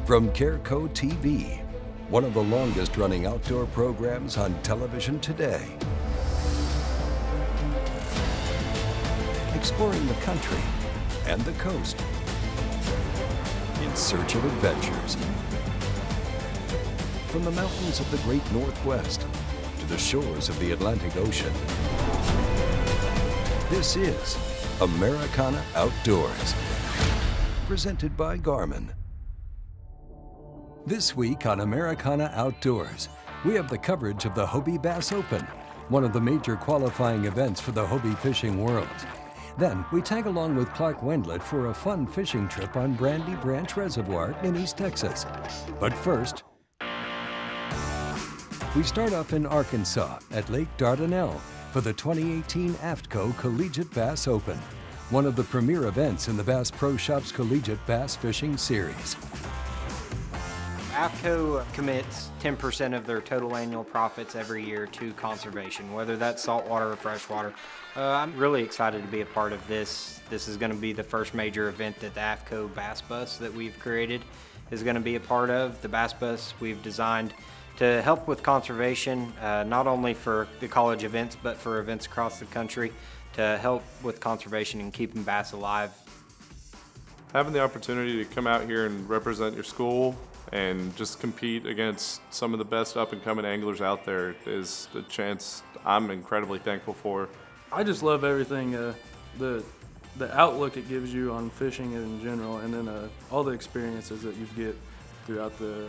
From Careco TV, one of the longest running outdoor programs on television today. Exploring the country and the coast in search of adventures. From the mountains of the great Northwest to the shores of the Atlantic Ocean. This is Americana Outdoors, presented by Garmin. This week on Americana Outdoors, we have the coverage of the Hobie Bass Open, one of the major qualifying events for the Hobie fishing world. Then we tag along with Clark Wendlandt for a fun fishing trip on Brandy Branch Reservoir in East Texas. But first, we start off in Arkansas at Lake Dardanelle for the 2018 AFTCO Collegiate Bass Open, one of the premier events in the Bass Pro Shops Collegiate Bass Fishing Series. AFTCO commits 10% of their total annual profits every year to conservation, whether that's saltwater or freshwater. I'm really excited to be a part of this. This is going to be the first major event that the AFTCO Bass Bus that we've created is going to be a part of. The Bass Bus we've designed to help with conservation, not only for the college events, but for events across the country to help with conservation and keeping bass alive. Having the opportunity to come out here and represent your school and just compete against some of the best up-and-coming anglers out there is a chance I'm incredibly thankful for. I just love everything, the outlook it gives you on fishing in general, and then all the experiences that you get throughout the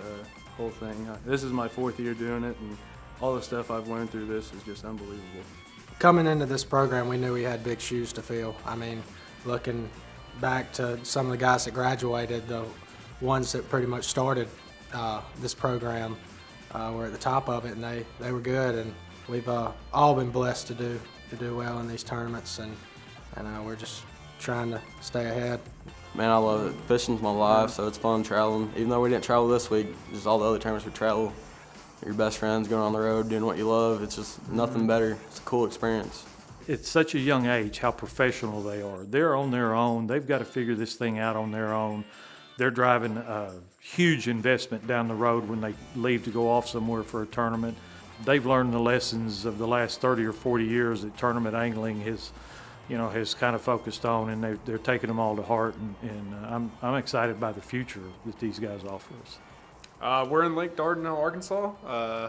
whole thing. This is my 4th year doing it, and all the stuff I've learned through this is just unbelievable. Coming into this program, we knew we had big shoes to fill. I mean, looking back to some of the guys that graduated, the ones that pretty much started this program were at the top of it, and they were good, and we've all been blessed to do well in these tournaments, and we're just trying to stay ahead. Man, I love it. Fishing's my life, so it's fun traveling. Even though we didn't travel this week, just all the other tournaments we travel. Your best friends going on the road, doing what you love. It's just nothing better. It's a cool experience. It's such a young age how professional they are. They're on their own. They've got to figure this thing out on their own. They're driving a huge investment down the road when they leave to go off somewhere for a tournament. They've learned the lessons of the last 30 or 40 years that tournament angling has kind of focused on, and they're taking them all to heart, and I'm excited by the future that these guys offer us. We're in Lake Dardanelle, Arkansas.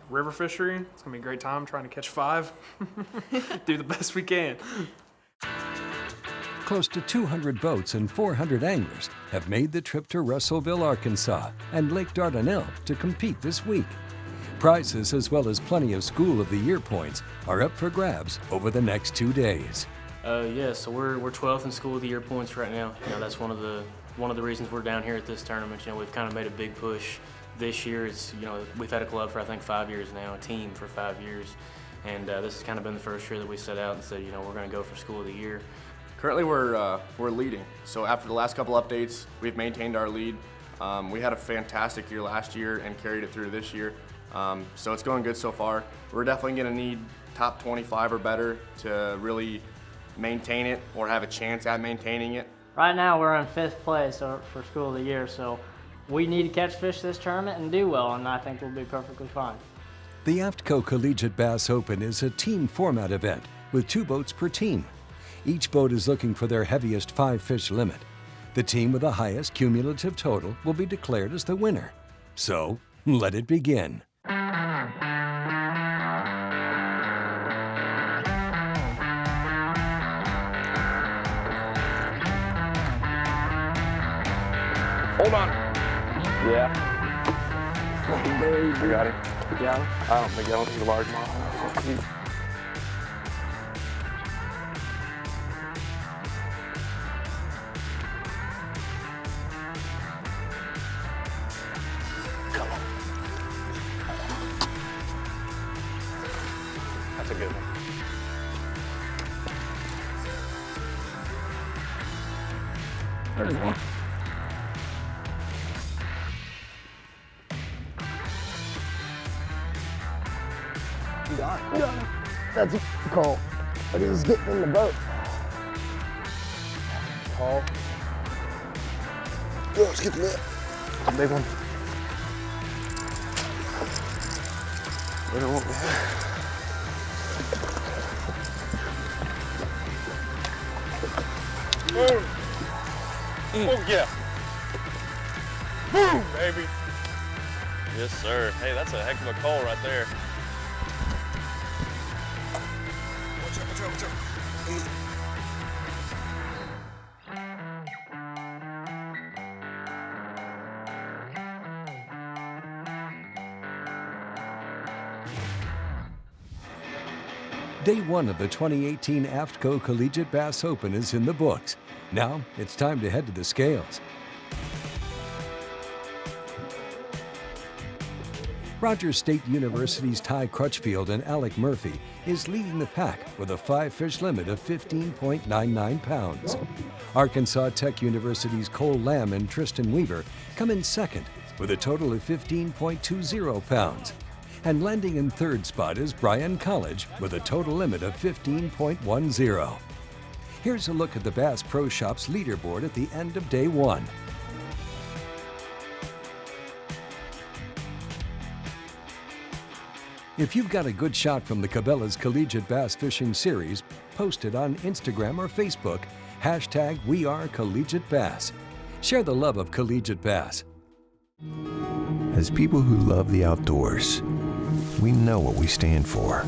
River fishery. It's gonna be a great time trying to catch 5. Do the best we can. Close to 200 boats and 400 anglers have made the trip to Russellville, Arkansas and Lake Dardanelle to compete this week. Prizes, as well as plenty of School of the Year points, are up for grabs over the next 2 days. Yeah, so we're 12th in School of the Year points right now. That's one of the reasons we're down here at this tournament. we've kind of made a big push this year. It's we've had a club for I think 5 years now, a team for 5 years, and this has kind of been the first year that we set out and said we're going to go for School of the Year. Currently we're leading. So after the last couple updates, we've maintained our lead. We had a fantastic year last year and carried it through this year. So it's going good so far. We're definitely going to need top 25 or better to really maintain it or have a chance at maintaining it. Right now we're in 5th place for School of the Year, so we need to catch fish this tournament and do well, and I think we'll be perfectly fine. The AFTCO Collegiate Bass Open is a team format event with 2 boats per team. Each boat is looking for their heaviest 5-fish limit. The team with the highest cumulative total will be declared as the winner. So, let it begin. Hold on. Yeah. I got it. Yeah. I don't think a large model. That's a good one. There's one. You got it. Got it. That's a call. But he's getting in the boat. Call. Go, let's get the net. It's a big one. Better won't be. Boom! Oh yeah! Boom, baby! Yes, sir. Hey, that's a heck of a call right there. Watch out, watch out, watch out. Day one of the 2018 AFTCO Collegiate Bass Open is in the books. Now it's time to head to the scales. Rogers State University's Ty Crutchfield and Alec Murphy is leading the pack with a 5-fish limit of 15.99 pounds. Arkansas Tech University's Cole Lamb and Tristan Weaver come in second with a total of 15.20 pounds. And landing in third spot is Bryan College with a total limit of 15.10. Here's a look at the Bass Pro Shops leaderboard at the end of day one. If you've got a good shot from the Cabela's Collegiate Bass Fishing Series, post it on Instagram or Facebook, #WeAreCollegiateBass. Share the love of collegiate bass. As people who love the outdoors, we know what we stand for.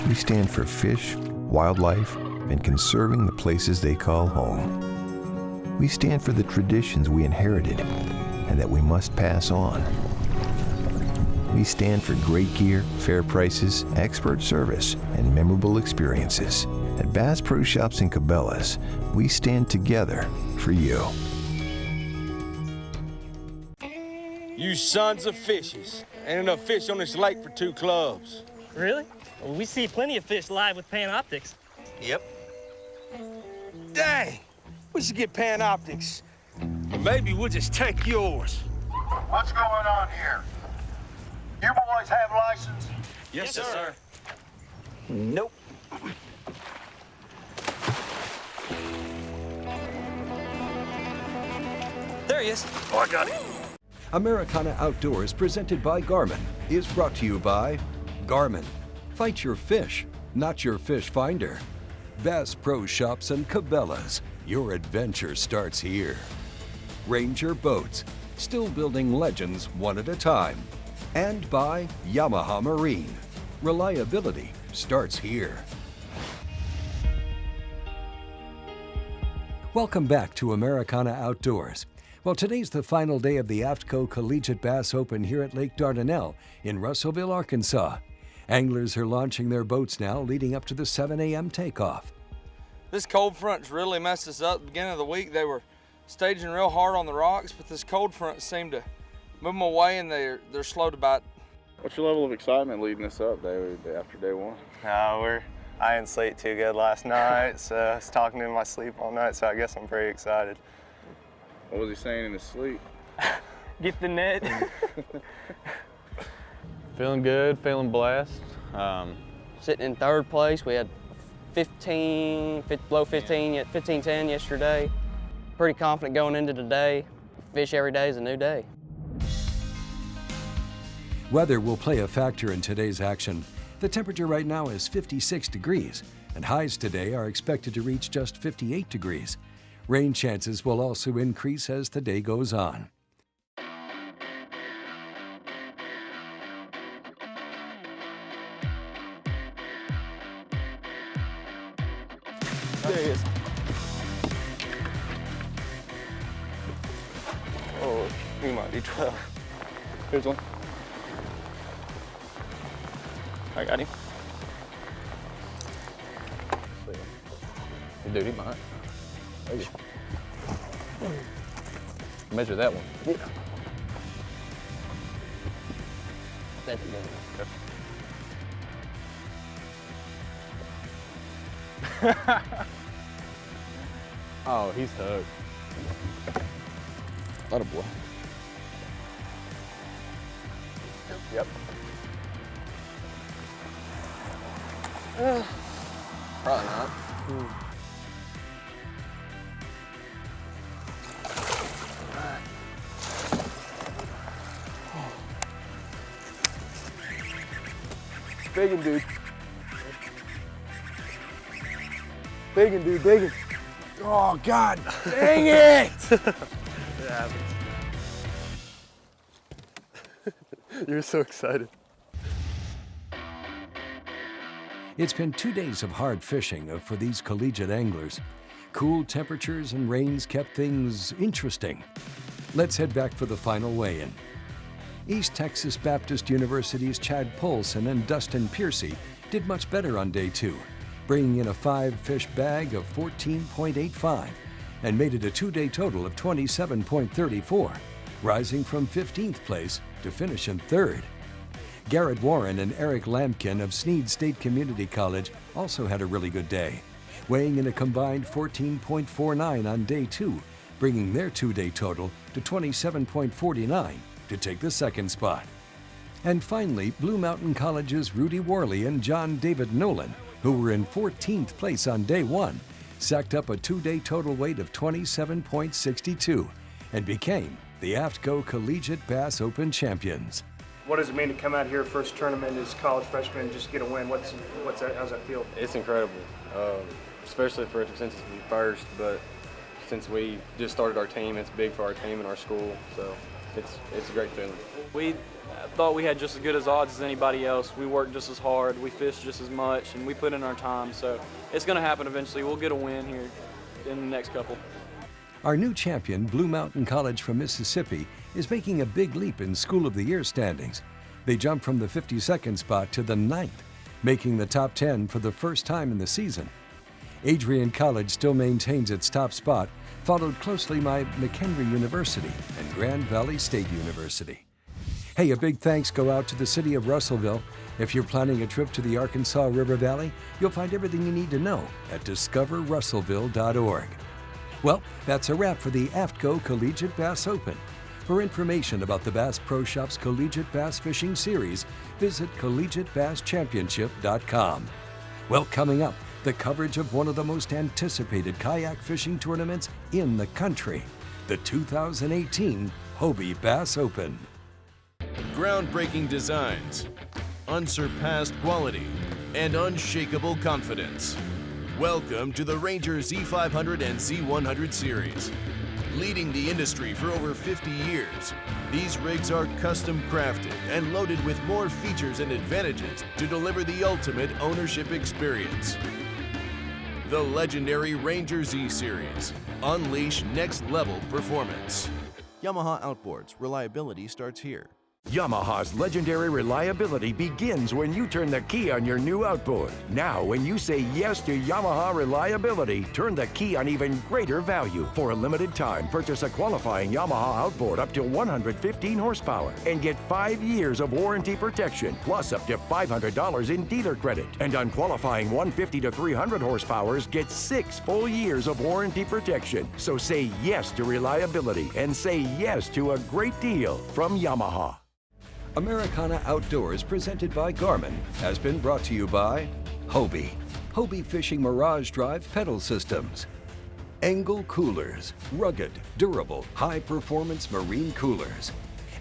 We stand for fish, wildlife, and conserving the places they call home. We stand for the traditions we inherited and that we must pass on. We stand for great gear, fair prices, expert service, and memorable experiences. At Bass Pro Shops and Cabela's, we stand together for you. You sons of fishes. Ain't enough fish on this lake for 2 clubs. Really? Well, we see plenty of fish live with Panoptics. Yep. Dang, we should get Panoptics. Or maybe we'll just take yours. What's going on here? You boys have license? Yes, sir. Nope. There he is. Oh, I got him. Americana Outdoors, presented by Garmin, is brought to you by Garmin. Fight your fish, not your fish finder. Bass Pro Shops and Cabela's. Your adventure starts here. Ranger Boats, still building legends one at a time. And by Yamaha Marine. Reliability starts here. Welcome back to Americana Outdoors. Well, today's the final day of the AFTCO Collegiate Bass Open here at Lake Dardanelle in Russellville, Arkansas. Anglers are launching their boats now, leading up to the 7 a.m. takeoff. This cold front's really messed us up. At the beginning of the week, they were staging real hard on the rocks, but this cold front seemed to move them away, and they're slow to bite. What's your level of excitement leading us up after day one? I didn't sleep too good last night, so I was talking in my sleep all night, so I guess I'm pretty excited. What was he saying in his sleep? Get the net. Feeling good, feeling blessed. Sitting in third place, we had 15-10 yesterday. Pretty confident going into today. Fish every day is a new day. Weather will play a factor in today's action. The temperature right now is 56 degrees, and highs today are expected to reach just 58 degrees. Rain chances will also increase as the day goes on. There he is. Oh, he might be 12. Here's one. I got him. Dude, he might. Maybe. Measure that one. Yeah. That's good. Oh, he's hooked. Atta boy. Yep. Probably not. Biggin, dude. Biggin, dude, biggin. Oh, God, dang it! It happens. You're so excited. It's been 2 days of hard fishing for these collegiate anglers. Cool temperatures and rains kept things interesting. Let's head back for the final weigh-in. East Texas Baptist University's Chad Polson and Dustin Piercy did much better on day 2, bringing in a 5-fish bag of 14.85 and made it a 2-day total of 27.34, rising from 15th place to finish in 3rd. Garrett Warren and Eric Lampkin of Snead State Community College also had a really good day, weighing in a combined 14.49 on day 2, bringing their 2-day total to 27.49 to take the 2nd spot. And finally, Blue Mountain College's Rudy Worley and John David Nolan, who were in 14th place on day 1, sacked up a 2-day total weight of 27.62 and became the AFTCO Collegiate Bass Open champions. What does it mean to come out here first tournament as college freshman and just get a win? How's that feel? It's incredible, especially since it's first, but since we just started our team, it's big for our team and our school, so it's a great feeling. We thought we had just as good as odds as anybody else. We worked just as hard, we fished just as much, and we put in our time, so it's going to happen eventually. We'll get a win here in the next couple. Our new champion, Blue Mountain College from Mississippi, is making a big leap in School of the Year standings. They jumped from the 52nd spot to the 9th, making the top 10 for the first time in the season. Adrian College still maintains its top spot, followed closely by McHenry University and Grand Valley State University. Hey, a big thanks go out to the city of Russellville. If you're planning a trip to the Arkansas River Valley, you'll find everything you need to know at discoverrussellville.org. Well, that's a wrap for the AFTCO Collegiate Bass Open. For information about the Bass Pro Shops Collegiate Bass Fishing Series, visit collegiatebasschampionship.com. Well, coming up, the coverage of one of the most anticipated kayak fishing tournaments in the country, the 2018 Hobie Bass Open. Groundbreaking designs, unsurpassed quality, and unshakable confidence. Welcome to the Ranger Z500 and Z100 series. Leading the industry for over 50 years, these rigs are custom crafted and loaded with more features and advantages to deliver the ultimate ownership experience. The legendary Ranger Z series. Unleash next level performance. Yamaha Outboards. Reliability starts here. Yamaha's legendary reliability begins when you turn the key on your new outboard. Now, when you say yes to Yamaha reliability, turn the key on even greater value. For a limited time, purchase a qualifying Yamaha outboard up to 115 horsepower and get 5 years of warranty protection, plus up to $500 in dealer credit. And on qualifying 150 to 300 horsepowers, get 6 full years of warranty protection. So say yes to reliability and say yes to a great deal from Yamaha. Americana Outdoors, presented by Garmin, has been brought to you by Hobie, Hobie Fishing Mirage Drive Pedal Systems, Engel Coolers, rugged, durable, high-performance marine coolers,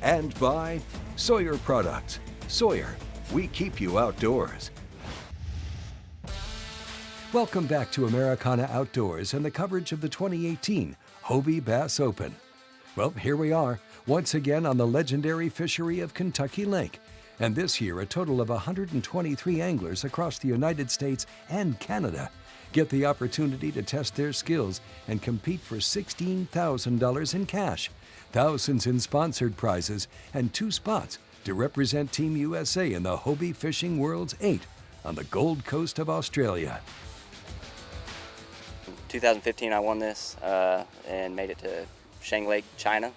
and by Sawyer Products. Sawyer, we keep you outdoors. Welcome back to Americana Outdoors and the coverage of the 2018 Hobie Bass Open. Well, here we are, once again on the legendary fishery of Kentucky Lake. And this year, a total of 123 anglers across the United States and Canada get the opportunity to test their skills and compete for $16,000 in cash, thousands in sponsored prizes, and 2 spots to represent Team USA in the Hobie Fishing World's 8 on the Gold Coast of Australia. 2015, I won this and made it to Shang Lake, China,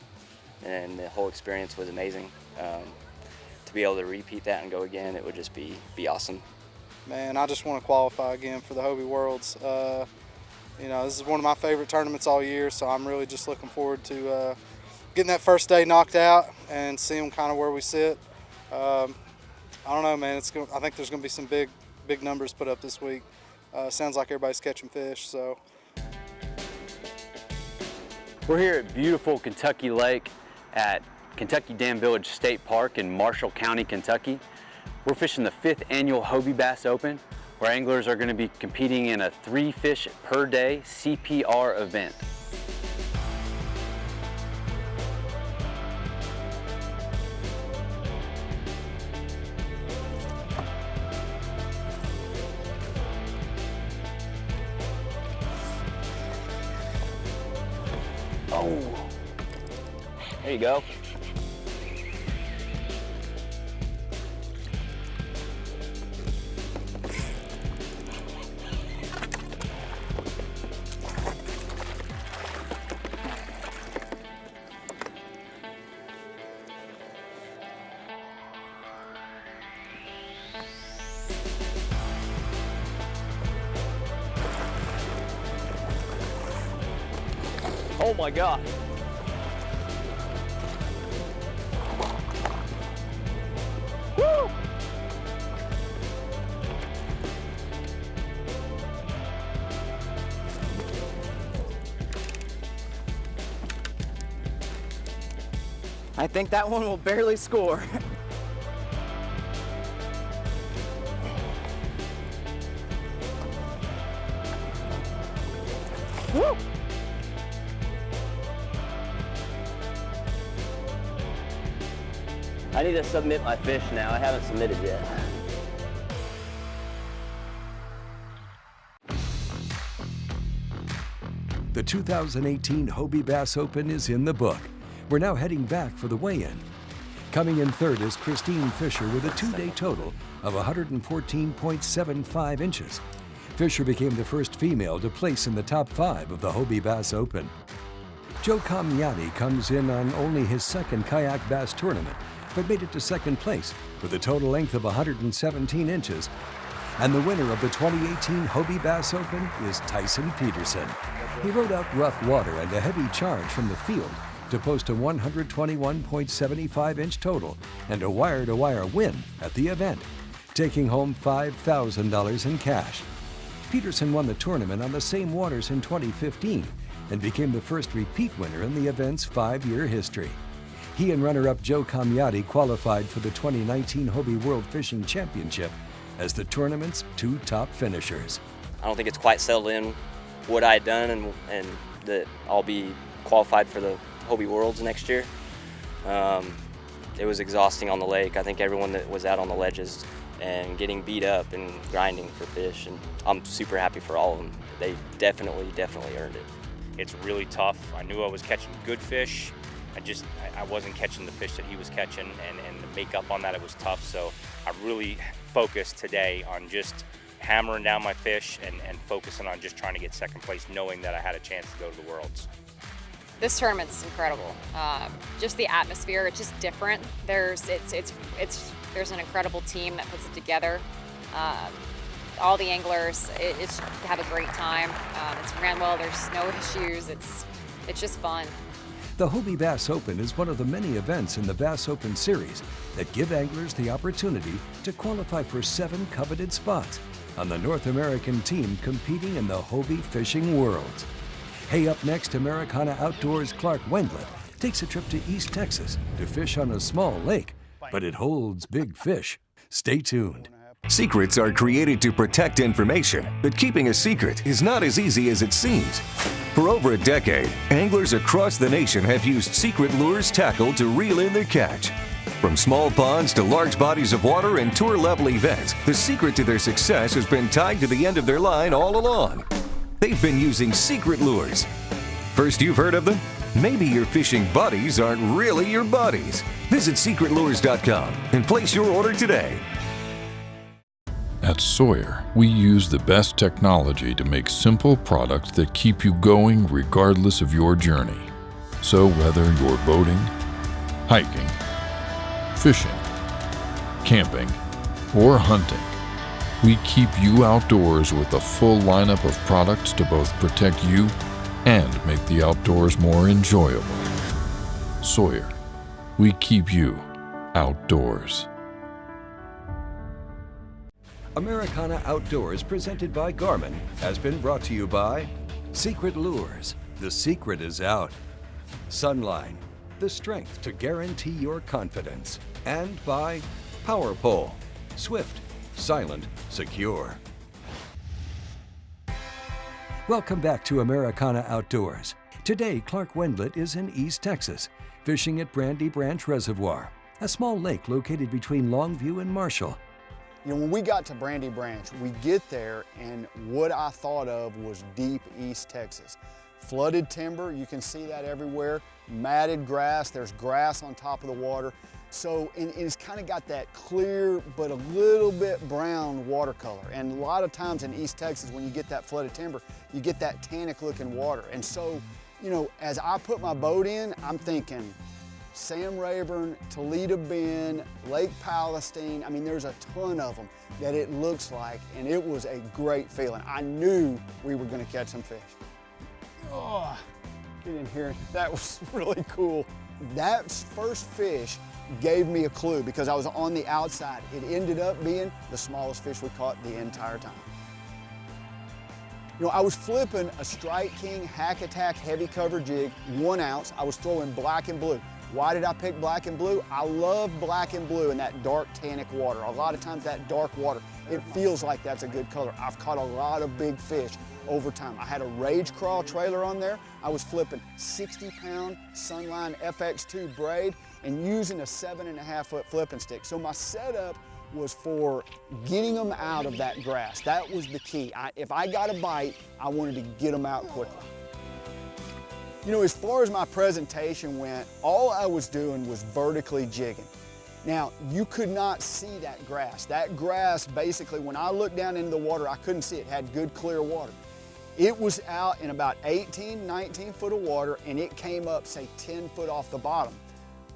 and the whole experience was amazing. To be able to repeat that and go again, it would just be awesome. Man, I just want to qualify again for the Hobie Worlds. You know, this is one of my favorite tournaments all year, so I'm really just looking forward to getting that first day knocked out and seeing kind of where we sit. I don't know, man. I think there's going to be some big numbers put up this week. Sounds like everybody's catching fish, so. We're here at beautiful Kentucky Lake at Kentucky Dam Village State Park in Marshall County, Kentucky. We're fishing the 5th annual Hobie Bass Open, where anglers are going to be competing in a 3 fish per day CPR event. Oh, there you go. Oh my God. Woo! I think that one will barely score. Woo! I need to submit my fish now. I haven't submitted yet. The 2018 Hobie Bass Open is in the book. We're now heading back for the weigh-in. Coming in third is Christine Fisher with a 2-day total of 114.75 inches. Fisher became the first female to place in the top 5 of the Hobie Bass Open. Joe Camiotti comes in on only his second kayak bass tournament, but made it to second place with a total length of 117 inches. And the winner of the 2018 Hobie Bass Open is Tyson Peterson. He rode out rough water and a heavy charge from the field to post a 121.75-inch total and a wire-to-wire win at the event, taking home $5,000 in cash. Peterson won the tournament on the same waters in 2015 and became the first repeat winner in the event's 5-year history. He and runner-up Joe Camiotti qualified for the 2019 Hobie World Fishing Championship as the tournament's 2 top finishers. I don't think it's quite settled in what I had done and that I'll be qualified for the Hobie Worlds next year. It was exhausting on the lake. I think everyone that was out on the ledges and getting beat up and grinding for fish, and I'm super happy for all of them. They definitely earned it. It's really tough. I knew I was catching good fish. I wasn't catching the fish that he was catching, and to make up on that, it was tough. So I really focused today on just hammering down my fish and focusing on just trying to get second place, knowing that I had a chance to go to the Worlds. This tournament's incredible. Just the atmosphere, it's just different. There's an incredible team that puts it together. All the anglers, have a great time. It's ran well. There's no issues. It's just fun. The Hobie Bass Open is one of the many events in the Bass Open series that give anglers the opportunity to qualify for 7 coveted spots on the North American team competing in the Hobie Fishing Worlds. Hey, up next, Americana Outdoors' Clark Wendlandt takes a trip to East Texas to fish on a small lake, but it holds big fish. Stay tuned. Secrets are created to protect information, but keeping a secret is not as easy as it seems. For over a decade, anglers across the nation have used Secret Lures tackle to reel in their catch. From small ponds to large bodies of water and tour-level events, the secret to their success has been tied to the end of their line all along. They've been using Secret Lures. First you've heard of them? Maybe your fishing buddies aren't really your buddies. Visit secretlures.com and place your order today. At Sawyer, we use the best technology to make simple products that keep you going regardless of your journey. So whether you're boating, hiking, fishing, camping, or hunting, we keep you outdoors with a full lineup of products to both protect you and make the outdoors more enjoyable. Sawyer, we keep you outdoors. Americana Outdoors, presented by Garmin, has been brought to you by Secret Lures. The secret is out. Sunline, the strength to guarantee your confidence. And by Power Pole, swift, silent, secure. Welcome back to Americana Outdoors. Today, Clark Wendlandt is in East Texas, fishing at Brandy Branch Reservoir, a small lake located between Longview and Marshall. You know, when we got to Brandy Branch, we get there and what I thought of was deep East Texas. Flooded timber, you can see that everywhere. Matted grass, there's grass on top of the water. So, and it's kind of got that clear but a little bit brown watercolor. And a lot of times in East Texas, when you get that flooded timber, you get that tannic looking water. And so, you know, as I put my boat in, I'm thinking Sam Rayburn, Toledo Bend, Lake Palestine. I mean, there's a ton of them that it looks like, and it was a great feeling. I knew we were gonna catch some fish. Oh, get in here. That was really cool. That first fish gave me a clue because I was on the outside. It ended up being the smallest fish we caught the entire time. You know, I was flipping a Strike King Hack Attack heavy cover jig, 1 ounce. I was throwing black and blue. Why did I pick black and blue? I love black and blue in that dark tannic water. A lot of times that dark water, it feels like that's a good color. I've caught a lot of big fish over time. I had a Rage Crawl trailer on there. I was flipping 60-pound Sunline FX2 braid and using a 7.5 foot flipping stick. So my setup was for getting them out of that grass. That was the key. If I got a bite, I wanted to get them out quickly. You know, as far as my presentation went, all I was doing was vertically jigging. Now, you could not see that grass. That grass, basically, when I looked down into the water, I couldn't see it. It had good, clear water. It was out in about 18, 19 foot of water, and it came up, say, 10 foot off the bottom.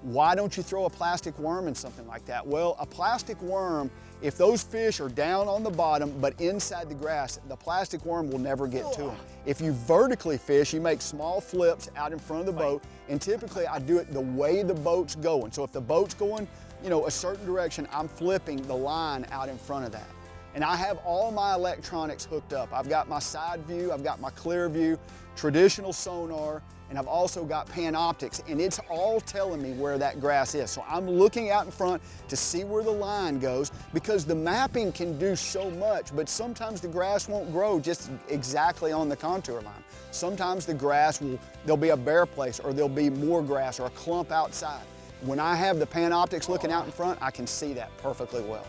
Why don't you throw a plastic worm in something like that? Well, a plastic worm, if those fish are down on the bottom but inside the grass, the plastic worm will never get to them. If you vertically fish, you make small flips out in front of the boat, and typically I do it the way the boat's going. So if the boat's going, you know, a certain direction, I'm flipping the line out in front of that. And I have all my electronics hooked up. I've got my side view, I've got my clear view, traditional sonar, and I've also got Panoptics, and it's all telling me where that grass is. So I'm looking out in front to see where the line goes, because the mapping can do so much, but sometimes the grass won't grow just exactly on the contour line. Sometimes the grass there'll be a bare place, or there'll be more grass or a clump outside. When I have the Panoptics looking out in front, I can see that perfectly well.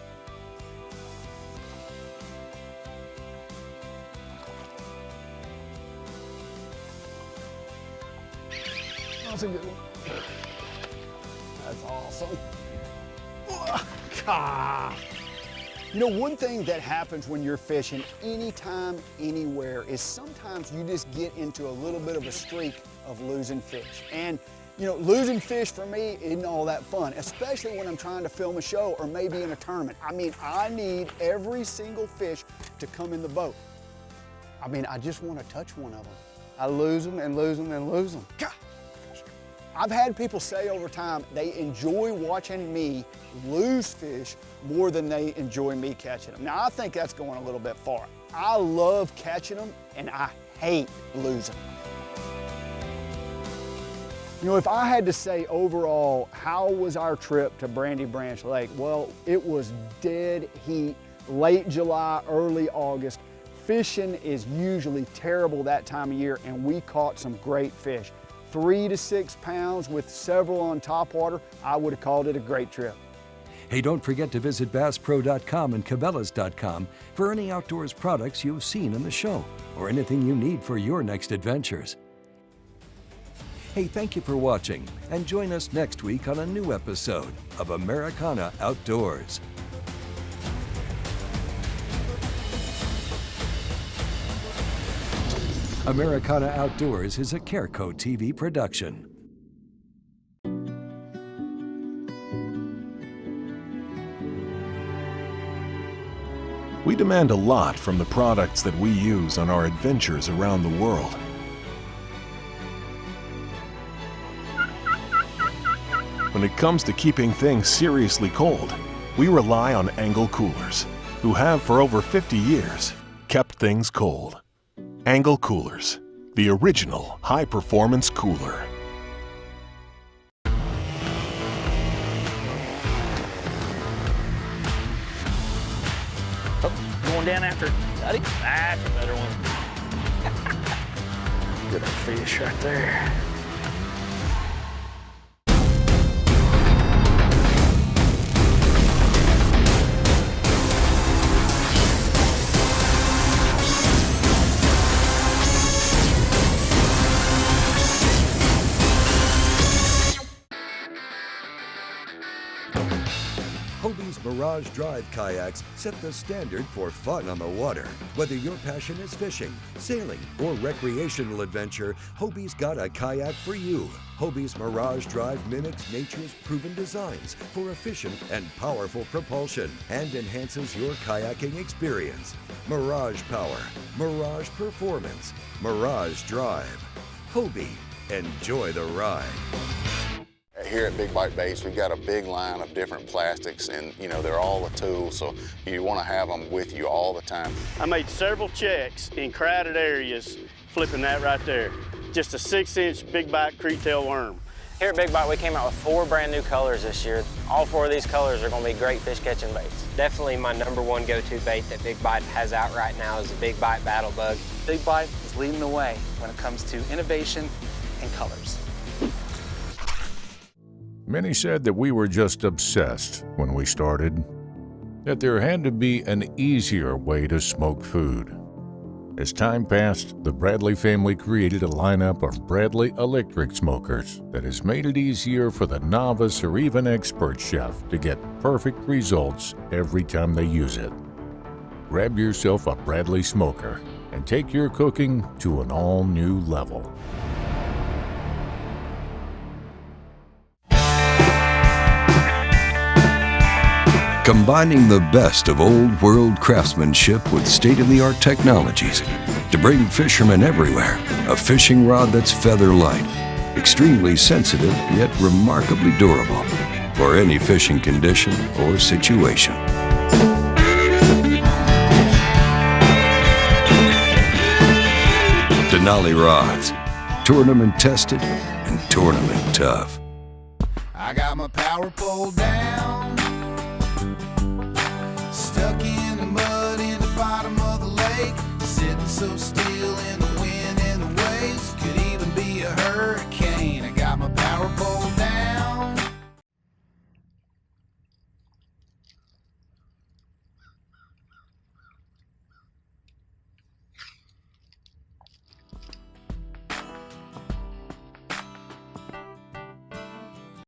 That's a good one. That's awesome. You know, one thing that happens when you're fishing anytime, anywhere, is sometimes you just get into a little bit of a streak of losing fish. And, you know, losing fish for me isn't all that fun, especially when I'm trying to film a show or maybe in a tournament. I mean, I need every single fish to come in the boat. I mean, I just want to touch one of them. I lose them and lose them and lose them. God. I've had people say over time they enjoy watching me lose fish more than they enjoy me catching them. Now, I think that's going a little bit far. I love catching them and I hate losing them. You know, if I had to say overall, how was our trip to Brandy Branch Lake? Well, it was dead heat, late July, early August. Fishing is usually terrible that time of year, and we caught some great fish. 3 to 6 pounds with several on topwater. I would have called it a great trip. Hey, don't forget to visit BassPro.com and Cabela's.com for any outdoors products you've seen in the show or anything you need for your next adventures. Hey, thank you for watching, and join us next week on a new episode of Americana Outdoors. Americana Outdoors is a Careco TV production. We demand a lot from the products that we use on our adventures around the world. When it comes to keeping things seriously cold, we rely on Angle Coolers, who have for over 50 years kept things cold. Angle Coolers, the original high-performance cooler. going down after Duddy. That's a better one. Good fish right there. Hobie's Mirage Drive kayaks set the standard for fun on the water. Whether your passion is fishing, sailing, or recreational adventure, Hobie's got a kayak for you. Hobie's Mirage Drive mimics nature's proven designs for efficient and powerful propulsion and enhances your kayaking experience. Mirage Power, Mirage Performance, Mirage Drive. Hobie, enjoy the ride. Here at Big Bite Baits, we've got a big line of different plastics, and they're all a tool, so you want to have them with you all the time. I made several checks in crowded areas flipping that right there. Just a 6-inch Big Bite creektail worm. Here at Big Bite, we came out with 4 brand new colors this year. All 4 of these colors are going to be great fish catching baits. Definitely my #1 go-to bait that Big Bite has out right now is the Big Bite Battle Bug. Big Bite is leading the way when it comes to innovation and colors. Many said that we were just obsessed when we started, that there had to be an easier way to smoke food. As time passed, the Bradley family created a lineup of Bradley electric smokers that has made it easier for the novice or even expert chef to get perfect results every time they use it. Grab yourself a Bradley smoker and take your cooking to an all-new level. Combining the best of old world craftsmanship with state-of-the-art technologies to bring fishermen everywhere a fishing rod that's feather light, extremely sensitive yet remarkably durable for any fishing condition or situation. Denali rods, tournament tested and tournament tough. I got my power pole down, stuck in the mud in the bottom of the lake, sitting so still in the